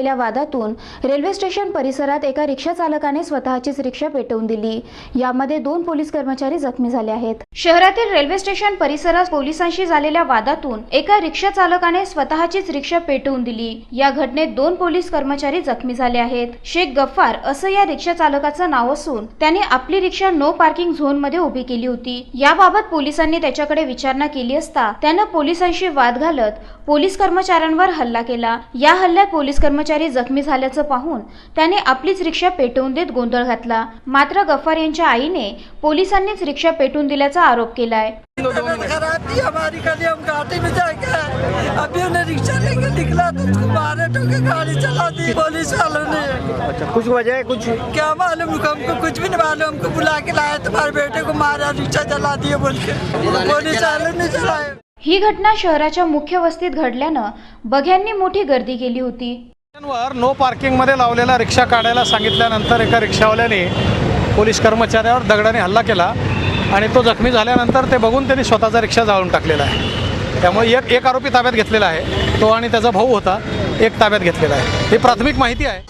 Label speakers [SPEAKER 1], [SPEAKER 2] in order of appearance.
[SPEAKER 1] झालेल्या वादातून railway station परिसरात एका रिक्षा चालकाने स्वतःचीच रिक्षा पेटवून दिली। यामध्ये 2 पोलीस कर्मचारी जखमी झाले आहेत। शहरातील रेल्वे स्टेशन परिसरात पोलिसांशी झालेल्या वादातून एका रिक्षा चालकाने स्वतःचीच रिक्षा पेटवून दिली। या घटनेत 2 पोलीस कर्मचारी जखमी झाले आहेत। शेख गफ्फार असं या रिक्षा चालकाचं नाव असून त्याने आपली रिक्षा नो पार्किंग झोन मध्ये उभी केली होती। याबाबत पोलिसांनी त्याच्याकडे विचारणा केली असता त्यानं पोलिसांशी वाद घालत पोलीस कर्मचाऱ्यांवर हल्ला केला। या हल्ल्यात पोलीस कर्मचारी जखमी झाल्याचं पाहून त्याने आपलीच रिक्षा पेटवून देत गोंधळ घातला। मात्र गफ्फार यांच्या आईने पोलिसांनीच रिक्षा पेटवून दिल्याचा आरोप केलाय।
[SPEAKER 2] खराब थी हमारी कल हम घाटी में जाके अभी उन्हें रिक्शा लेके निकला तो उसको मारे ठोके गाड़ी चला दी पुलिस वालों ने।
[SPEAKER 3] अच्छा, कुछ वजह है? कुछ
[SPEAKER 2] क्या मालूम, हमको कुछ भी नहीं मालूम। हमको बुला के लाया, तुम्हारे बेटे को मारा, रिक्शा चला दिए बोल के पुलिस वालों ने चलाया।
[SPEAKER 1] ही घटना शहराच्या मुख्य वस्तीत घडल्यानं बघ्यांनी मोठी गर्दी केली होती।
[SPEAKER 4] नो पार्किंग मध्ये लावलेला रिक्षा काढायला सांगितल्यानंतर एका रिक्षावाल्याने पोलीस कर्मचाऱ्यावर दगडाने हल्ला केला आणि तो जखमी झाल्यानंतर ते बघून त्यांनी स्वतःचा रिक्षा जाळून टाकलेला आहे। त्यामुळे एक आरोपी ताब्यात घेतलेला आहे, तो आणि त्याचा भाऊ होता, एक ताब्यात घेतलेला आहे। ही प्राथमिक माहिती आहे।